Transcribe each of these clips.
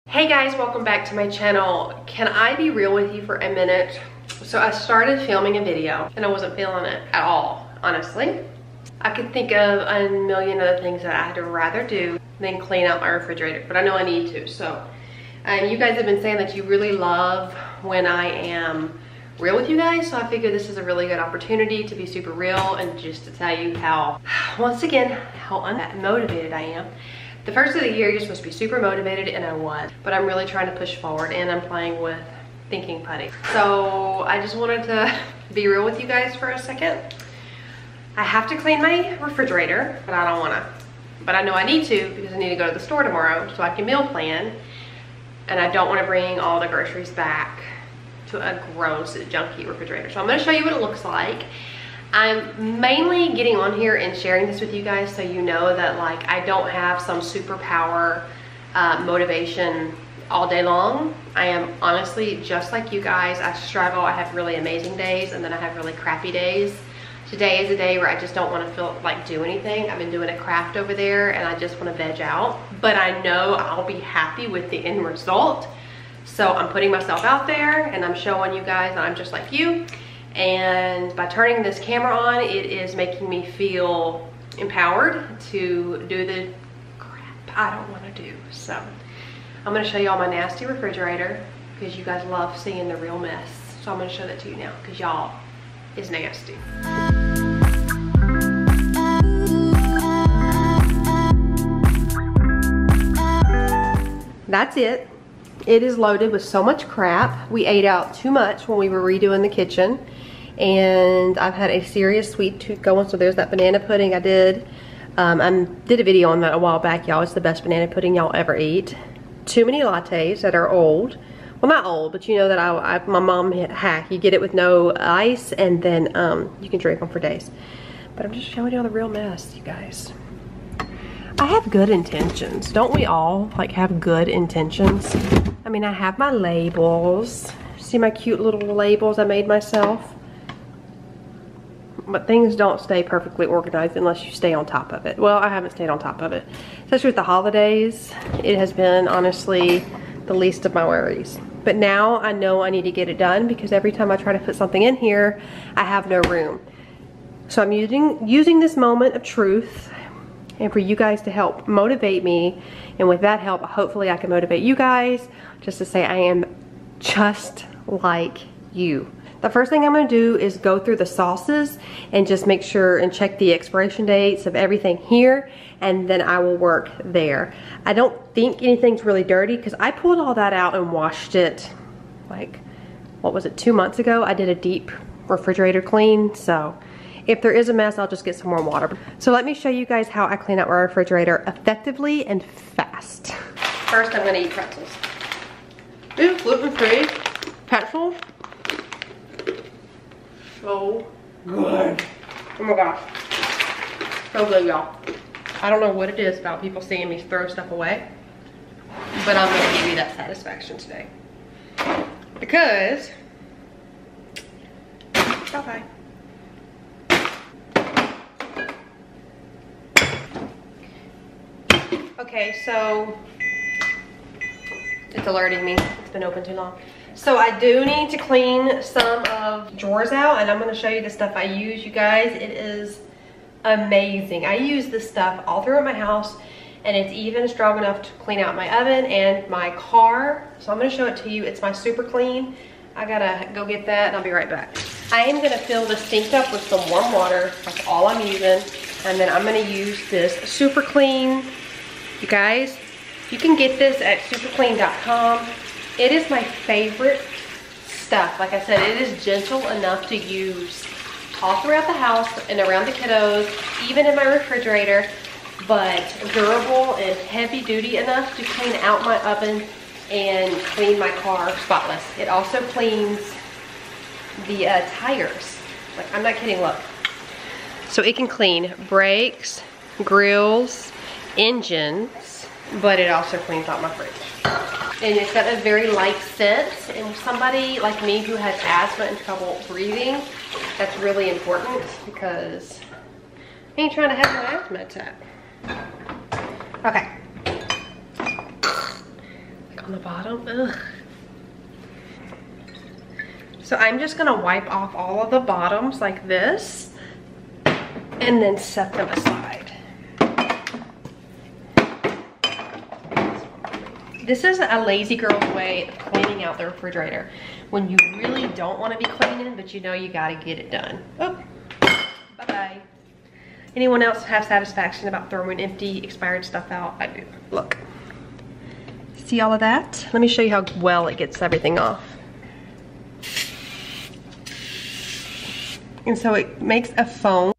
Hey guys, welcome back to my channel. Can I be real with you for a minute? So I started filming a video and I wasn't feeling it at all, honestly. I could think of a million other things that I'd rather do than clean out my refrigerator, but I know I need to. So you guys have been saying that you really love when I am real with you guys, so I figured this is a really good opportunity to be super real and just to tell you how, once again, how unmotivated I am. The first of the year, you're supposed to be super motivated, and I was, but I'm really trying to push forward, and I'm playing with thinking putty. So I just wanted to be real with you guys for a second. I have to clean my refrigerator, but I don't want to. But I know I need to because I need to go to the store tomorrow so I can meal plan, and I don't want to bring all the groceries back to a gross, junky refrigerator. So I'm going to show you what it looks like. I'm mainly getting on here and sharing this with you guys so you know that like I don't have some superpower motivation all day long. I am honestly just like you guys. I struggle. I have really amazing days and then I have really crappy days. Today is a day where I just don't want to feel like do anything. I've been doing a craft over there and I just want to veg out, but I know I'll be happy with the end result. So I'm putting myself out there and I'm showing you guys that I'm just like you. And by turning this camera on, it is making me feel empowered to do the crap I don't want to do. So I'm going to show you all my nasty refrigerator because you guys love seeing the real mess. So I'm going to show that to you now because y'all is nasty. That's it. It is loaded with so much crap. We ate out too much when we were redoing the kitchen. And I've had a serious sweet tooth going. So there's that banana pudding I did. I did a video on that a while back, y'all. It's the best banana pudding y'all ever eat. Too many lattes that are old. Well, not old, but you know that my mom hack. You get it with no ice and then you can drink them for days. But I'm just showing you all the real mess, you guys. I have good intentions. Don't we all like have good intentions? I mean, I have my labels. See my cute little labels I made myself? But things don't stay perfectly organized unless you stay on top of it. Well, I haven't stayed on top of it. Especially with the holidays, it has been honestly the least of my worries. But now I know I need to get it done because every time I try to put something in here, I have no room. So I'm using this moment of truth and for you guys to help motivate me. And with that help, hopefully I can motivate you guys just to say I am just like you. The first thing I'm going to do is go through the sauces and just make sure and check the expiration dates of everything here, and then I will work there. I don't think anything's really dirty because I pulled all that out and washed it like, what was it, 2 months ago? I did a deep refrigerator clean, so if there is a mess, I'll just get some more water. So let me show you guys how I clean out my refrigerator effectively and fast. First, I'm going to eat pretzels. These gluten-free pretzels. So good. Oh my gosh. So good, y'all. I don't know what it is about people seeing me throw stuff away, but I'm going to give you that satisfaction today. Because, okay. Okay, so it's alerting me. It's been open too long. So I do need to clean some of drawers out, and I'm going to show you the stuff I use, you guys. It is amazing. I use this stuff all throughout my house, and it's even strong enough to clean out my oven and my car. So I'm going to show it to you. It's my super clean. I gotta go get that and I'll be right back. I am going to fill the sink up with some warm water. That's all I'm using. And then I'm going to use this super clean. You guys, you can get this at superclean.com. It is my favorite stuff. Like I said, it is gentle enough to use all throughout the house and around the kiddos, even in my refrigerator, but durable and heavy duty enough to clean out my oven and clean my car spotless. It also cleans the tires. Like, I'm not kidding, look. So it can clean brakes, grills, engines, but it also cleans out my fridge. And it's got a very light scent, and somebody like me who has asthma and trouble breathing, that's really important because I ain't trying to have an asthma attack. Okay. on the bottom. Ugh. So I'm just gonna wipe off all of the bottoms like this and then set them aside. This is a lazy girl's way of cleaning out the refrigerator. When you really don't want to be cleaning, but you know you gotta get it done. Oh, bye-bye. Anyone else have satisfaction about throwing empty, expired stuff out? I do. Look. See all of that? Let me show you how well it gets everything off. And so it makes a foam.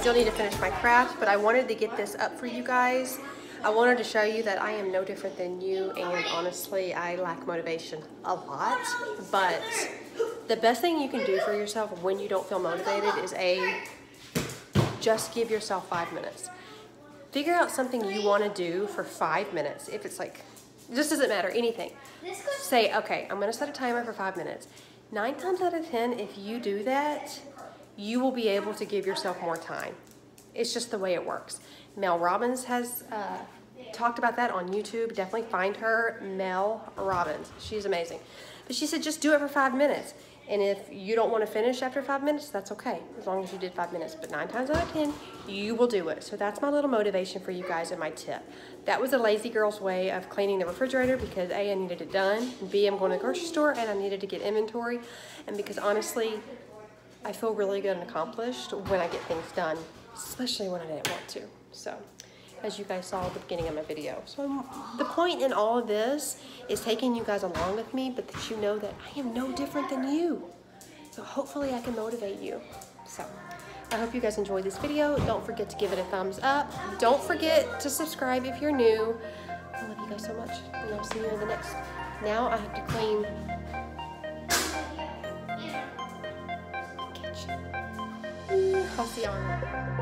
still need to finish my craft, but I wanted to get this up for you guys. I wanted to show you that I am no different than you, and honestly, I lack motivation a lot. But the best thing you can do for yourself when you don't feel motivated is just give yourself 5 minutes. Figure out something you want to do for 5 minutes. If it's like, it just doesn't matter, anything. Say, okay, I'm going to set a timer for 5 minutes. 9 times out of 10, if you do that, you will be able to give yourself more time. It's just the way it works. Mel Robbins has talked about that on YouTube. Definitely find her, Mel Robbins. She's amazing. But she said just do it for 5 minutes. And if you don't want to finish after 5 minutes, that's okay, as long as you did 5 minutes. But 9 times out of 10, you will do it. So that's my little motivation for you guys and my tip. That was a lazy girl's way of cleaning the refrigerator because A, I needed it done, B, I'm going to the grocery store and I needed to get inventory. And because honestly, I feel really good and accomplished when I get things done, especially when I didn't want to. So, as you guys saw at the beginning of my video. So the point in all of this is taking you guys along with me, but that you know that I am no different than you. So hopefully I can motivate you. So I hope you guys enjoyed this video. Don't forget to give it a thumbs up. Don't forget to subscribe if you're new. I love you guys so much, and I'll see you in the next. Now I have to clean the kitchen. I'll see you on.